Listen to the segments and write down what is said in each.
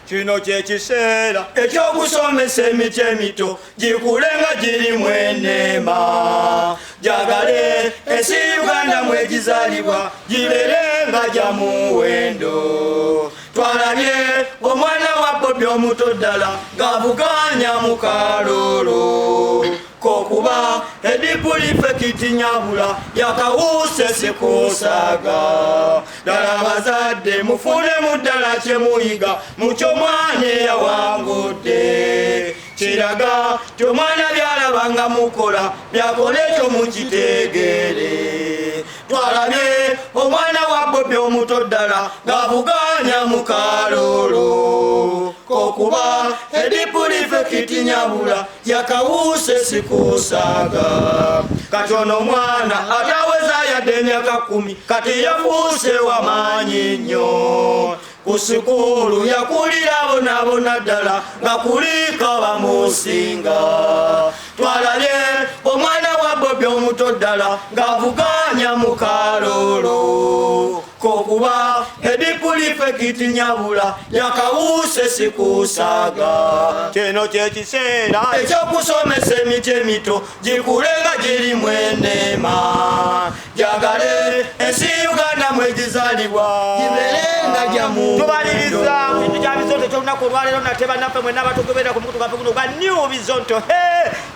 kino kyekiseera ekyokusomesa emiti emito gikule nga girimu enema jagale ensi Uganda mwegizaalibwa gibeere nga gya muwendo twalabye omwana wa Bobi omuto ddala ng'avuganya mu Akalulu kokuba edipulifekiti nyabula yakawuse sikusaga ddala abazadde mufunemu ddala kyemuyiga mukyo mwana Awangudde kiraga kyomwana byalabanga mukola byakola ekyo mukiteegere twalabye omwana wa Bobi omuto ddala ng'avuganya mu Akalulu kokuba edipulifekiti nyabula yakawuse sikusaga katono mwana ataweza yadde emyaka 10 kati yafuuse wamaanyi nnyo kusukulu yakulira bonabona ddala nga kulika bamusinga twalabye omwana wa Bobi omuto ddala ng'avuganya mu Akalulu kokuba edipulifekiti nyabula yakawuse sikusaga kino kyekiseera ekyokusomesa emiti emito gikule nga girimu enema jagale ensi Uganda mwegizaalibwa gibeere nga gya muwendo tubaliriza ekintu kya bizonto ky'olunaku olwaleero nate bannaffe mwenna abatugobera ku mukutu gaffe guno gwa new bizonto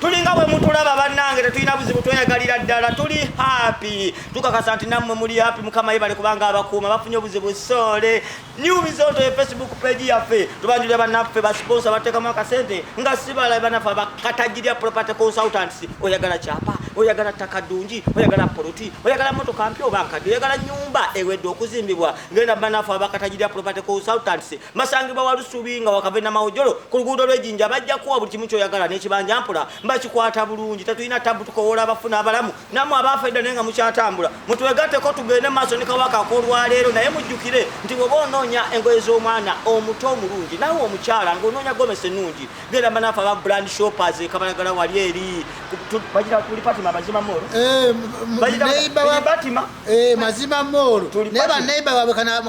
tulinga bwe mutulaba bannange tetulina buzibu tweyagalira ddala tuli happy tukakasa nti nammwe muli happy mukama yebale kubanga abakuuma bafunye obuzibu sole new bizonto ye Facebook page yaffe tubanjulira bannaffe basponsor bateekamu akasente nga sibala bannaffe abakatajirya property consultants oyagala kyapa oyagala ttaka ddungi oyagala poloti oyagala motoka mpya oba nkadde oyagala nyumba ewedde okuzimbibwa ngenda bannaffe abakatajirya property consultants masangibwa walusubi nga wakave na mawojolo ku luguudo lw'ejjinja bajja kuwa buli kimu kyoyagala n'ekibanja mpula mbakikwata bulungi tetulina tabu tukowola abafuna abalamu nammwe abafaidda naye nga mukyatambula mutuwegatteko tugende mu maaso ne kawaka ak'olwaleero naye mujjukire nti bw'oba onoonya engoye z'omwana omuto omulungi nawe omukyala ng'onoonya gomesi ennungi genda bannaffe aba brand shoppers kabalagala wali eri bagira tuli Fatima mazima moro Fatima mazima moro ne baneiba wabe kana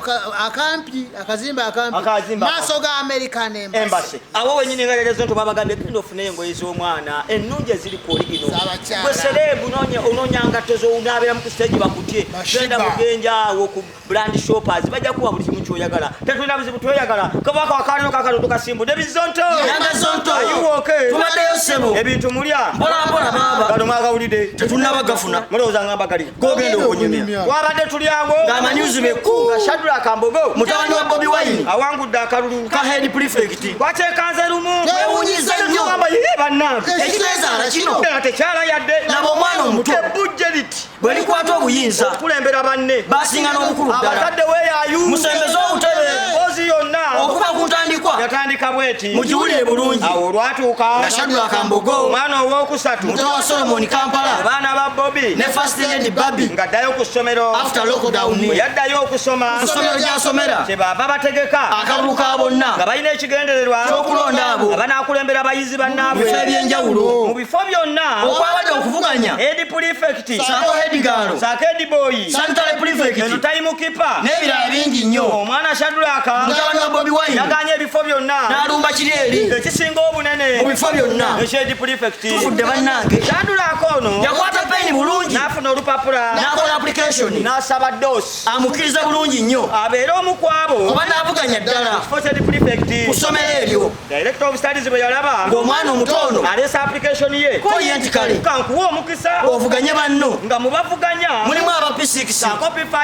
akampi akazimba akampi maso ga American embassy abo wenyini ngalerezo nto babagambye kindi ofune engoye z'omwana ennungi eziri ku origino gwe serebu onoonya ngato z'onaabera mu stage bakutye genda mugenja awo ku brand shoppers bajja kuwa buli kimu kyoyagala tetulina buzibu tweyagala kabaka wakalino kakalo tukasimbude bizonto yanga zonto ayuwoke tumaddeyo sebo ebintu mulya mpola baba kano mwakawulidde tetunabagafuna mulowooza ngamba gali gogenda okunyumya wabadde tulyango ng'amanyuzi beku Shadrack Mbogo mutabani wa Bobi Wine Awangudde Akalulu ka head prefect kwatekanze lumu twewunyiza nnyo ngamba ye bannange ekitezaala kino tekyala yadde laba omwana omuto ebujje liti bwe likwata obuyinza okulembera banne basinga n'obukulu ddala abazadde weeyaayu musembeze obutebe mpozi yonna okuba ku ntandikwa yatandika bweti mugiwulire bulungi awo olwatuuka nga Shadrack Mbogo omwana owookusatu muto wa Solomon Kampala abaana ba Bobi ne First Lady Babi ng'addayo ku ssomero after lockdown bwe yaddayo okusoma ku ssomero gy'asomera kyebaava bategeka akalulu ka bonna nga balina ekigendererwa ky'okulonda abo abanaakulembera abayizi bannaabwe bifo eby'enjawulo mu bifo byonna okwabadde okuvuganya edi prefect saako hedigalo saako edi boy sanitary prefect eno time kipa n'ebirala bingi nnyo omwana Shadrack mutabani wa Bobi Wine yaganye ebifo byonna n'alumba kiri eri ekisinga obunene mu bifo byonna ekyedi prefect tufudde bannange Shadrack ono yakwata payini bulungi n'afuna olupapula n'akola application n'asaba doosi amukkiriza bulungi nnyo abeere omu ku abo oba n'avuganya ddala kifo kyedi prefect ku ssomero eryo director of studies bwe yalaba ng'omwana omuto ono aleesa application ye koye nti kale kankuwa omukisa ovuganye banno nga mubavuganya mulimu aba P6 saako P5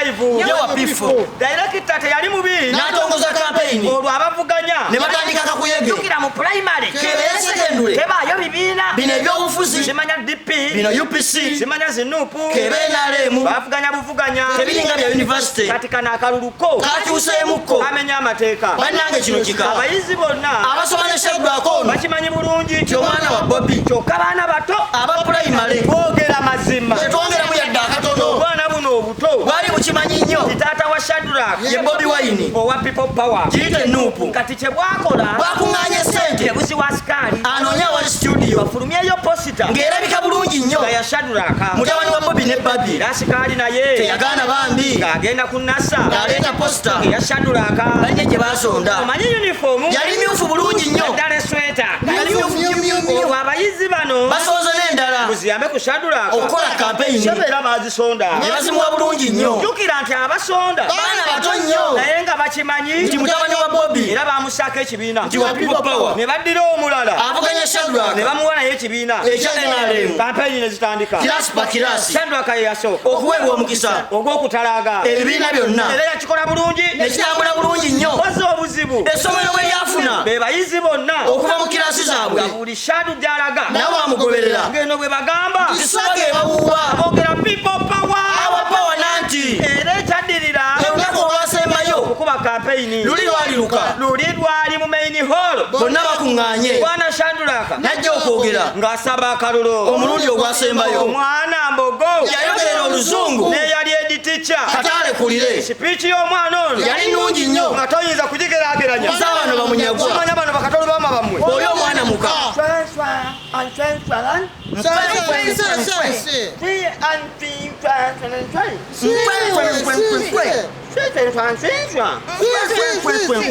ye wa P4 director teyali mubi n'atongoza kampeyini olwo abavuganya ne batandika kakuyege jukira mu primary kebeere sekendule tebaayo bibiina bino ebyobufuzi simanya DP bino UPC simanya zinuupu kebeere n'aleemu bavuganya buvuganya tebiringa bya university kati kana akaluluko kakyuseemukko kamenya amateeka bannange kino kika abayizi bonna abasoma ne Shadrack ono bakimanyi bulungi ti omwana wa Bobi kyokka baana bato aba primary boogera mazima etwongeramu yadde akatono obwana buno obuto buto bwali bukimanyi nnyo taata wa Shadrack ye Bobi Wine owa people power kiyite nuupu kati kye bwakola bwakuŋŋaanya ssente buzi wa sikaali anoonya wali studio bafulumyeyo posita ng'erabika bulungi nnyo nga ya Shadrack mutabani wa Bobi ne Babi era sikaali naye teyagaana bambi ng'agenda ku nasa ng'aleeta posita eya Shadrack balina gye baasonda omanyi uniform yali myufu bulungi nnyo ddala esweta yali myufu abayizi bano basooza n'endala muziyambe ku Shadrack okukola kampeyini sebeera baazisonda ne bazimuwa bulungi nnyo jjukira nti abasonda baana bato nnyo naye nga bakimanyi nti mutabani wa Bobi era bamusaako ekibiina nti wa people power ne baddira omulala avuganya Shadrack ne bamuwa naye ekibiina ekya NRM kampeyini ne zitandika kirasi pa kirasi Shadrack ye yasooka okuweebwa omukisa ogw'okutalaga ebibiina byonna era yakikola bulungi ne kitambula bulungi nnyo wazza obuzibu essomero bwe lyafuna be bayizi bonna okuva mu kirasi zaabwe nga buli Shadu gy'alaga nabo bamugoberera ng'eno bwe bagamba kisage bawuuba boogera people power awa pawa nanti era ekyaddirira olunaku olwasembayo okuba kampeyini luli lwaliruka luli lwali mu main hall bonna bakuŋŋaanye bwana Shadrack najja okwogera ng'asaba akalulu omulundi ogwasembayo omwana mbogo yayogera oluzungu n'eyali editicha kataalekulire sipiiki y'omwana ono yali nnungi nnyo nga toyinza kugigeraageranya bano bamunyagwa omanya bano bakatolubama bammwe oli omwana muka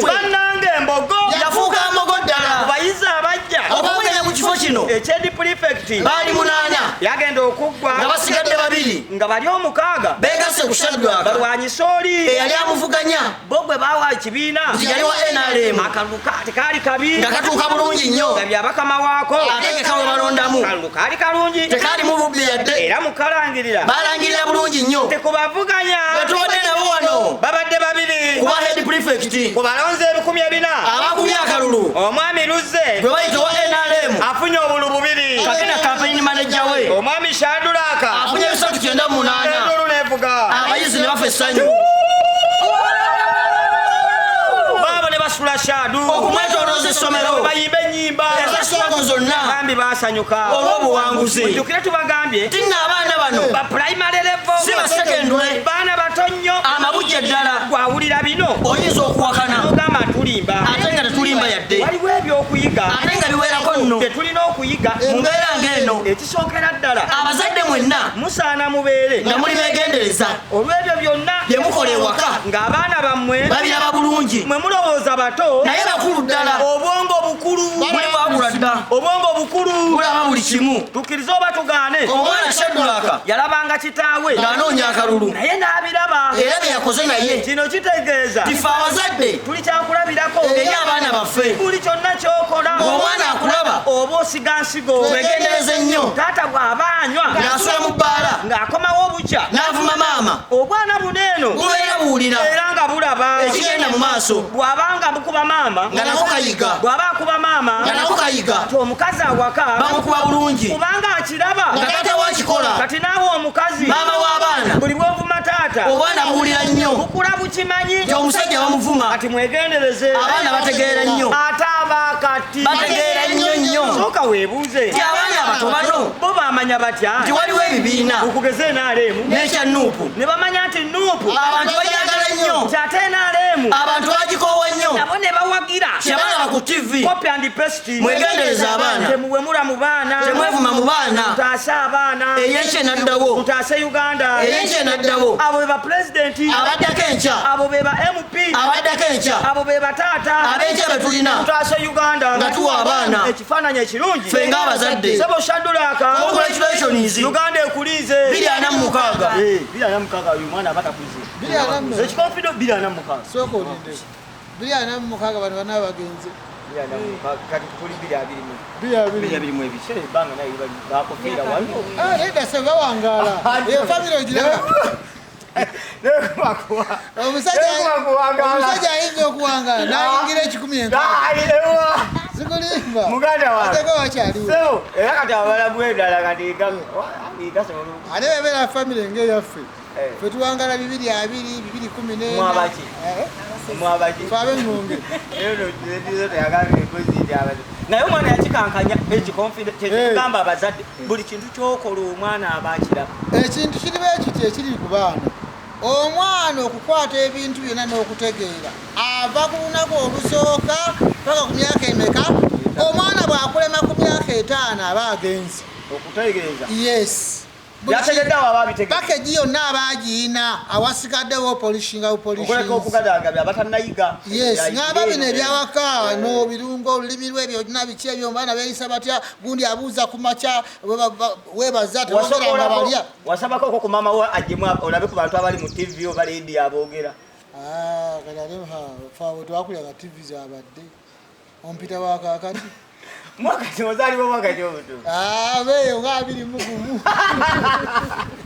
bannange embogo yafuuka mbogo ddala bayizi abajja okuvuganya mu kifo kino ekyedi prefect baali 8 yagenda okuggwa nga basigadde 2 nga bali omukaaga beegasse ku Shadrack balwanyisa oli eyali amuvuganya bo gwe baawa ekibiina nti yali wa NRM akalulu tekaali kabi nga katuuka bulungi nnyo nga byabakama waako ategeka we balondamu akalulu kaali kalungi tekaali mu bubbi yadde era mukalangirira balangirira bulungi nnyo tekubavuganya betubadde nabo wano babadde babiri kuba head prefect ku balonzi 400 abakubye akalulu omwami Luzze gwe bayita wa NRM afunye obulu 2 kakina campaign manager we omwami Shadrack afunye 398 endulu nevuga abayizi ne bafa essanyu baabo ne basula Shadu okumwetolooza essomero bayimba ennyimba ezasomero zonna bambi baasanyuka olw'obuwanguzi ojjukire tubagambye tinna abaana bano ba primary level si basekendule baana bato nnyo amabujja ddala gwawulira bino oyinza okuwakana ogamba tulimba ate nga tetulimba yadde waliwo ebyokuyiga ate nga biwerako nno tetulina okuyiga mu mbeera ng'eno ekisookera ddala abazadde mwenna musaana mubeere nga muli beegendereza olw'ebyo byonna bye mukola ewaka ng'abaana bammwe babiraba bulungi mwe mulowooza bato naye bakulu ddala obwongo bukulu buli bwagula dda obwongo bukulu bulaba buli kimu tukkirize oba tugaane omwana Shadrack yalabanga kitaawe ng'anoonya akalulu naye n'abiraba era bye yakoze naye kino kitegeeza tife abazadde tuli kyakulabirako eri abaana baffe buli kyonna kyokola ng'omwana akulaba oba osiga nsigo twegendereze nnyo taata bw'aba anywa ng'asula mu bbaala ng'akomawo obukya n'avuma maama obwana buno eno bubeera buwulira era nga bulaba ekigenda mu maaso bw'abanga bukuba maama nga nako kayiga bw'aba akuba maama nga nako kayiga ti omukazi awaka bamukuba bulungi kubanga akiraba nga taata wakikola kati naawe omukazi maama w'abaana buli bw'ovuma taata obwana buwulira nnyo bukula bukimanyi nti omusajja bamuvuma kati mwegendereze abaana bategeera nnyo ate abakati bategeera nnyo nnyo sooka weebuuze nti abaana abato bano bo bamanya batya nti waliwo ebibiina okugeza NRM n'ekya nuupu ne bamanya nti nuupu abantu bajagala nnyo nti ate NRM abantu bagikoowa nnyo nabo ne bawagira kyebalaba ku tv copy and paste mwegendereza abaana temuwemula mu baana temwevuma mu baana mutaase abaana ey'ekye n'addawo mutaase Uganda ey'ekye n'addawo abo be ba pulezidenti abaddako enkya abo be ba MP abaddako enkya abo be bataata ab'enkya be tulina mutaase Uganda nga tuwa abaana ekifaananyi ekirungi ffe ng'abazadde sebo Shadrack congratulations Uganda ekulize 246 246 uyu mwana abatakulize 246 ekikonfido 246 sooka olinde 246 bano bana abagenzi kati tuli 220 ebice ebbanga naye bakofiira waliwo edda se bawangaala eyo famire ogiraba omusajja ayinza okuwangaala nayingira 100 zikulimba muganda ateko wakyaliwo era kati abalabu endala kati ate bebeera famire ng'eyaffe fe tuwangala 220 214 fe ab'engonge naye omwana yakikankanya ekigamba abazadde buli kintu kyokola omwana aba akiraba ekintu kiri bwe kiti ekiri ku baana omwana okukwata ebintu byonna n'okutegeera ava ku lunaku olusooka paka ku myaka emeka omwana bw'akulema ku myaka 5 aba agenze okutegeeza yes yategedde abo ababitegedde pakeji yonna abaagiina awasikaddewo polishinga okuleka okugadagabya abatannayiga yes ng'aba bino ebyawaka n'obirungo olulimi lwe ebyo olina biki ebyo baana beeyisa batya gundi abuuza ku makya weebaza tewogeranga balya wasabako ku maama we ajjemu olabe ku bantu abali mu tv oba leedi aboogera faawe twakulyaga tv zabadde ompita wakakati mwakati ozaliwo mwakati obutu beeyo nga 21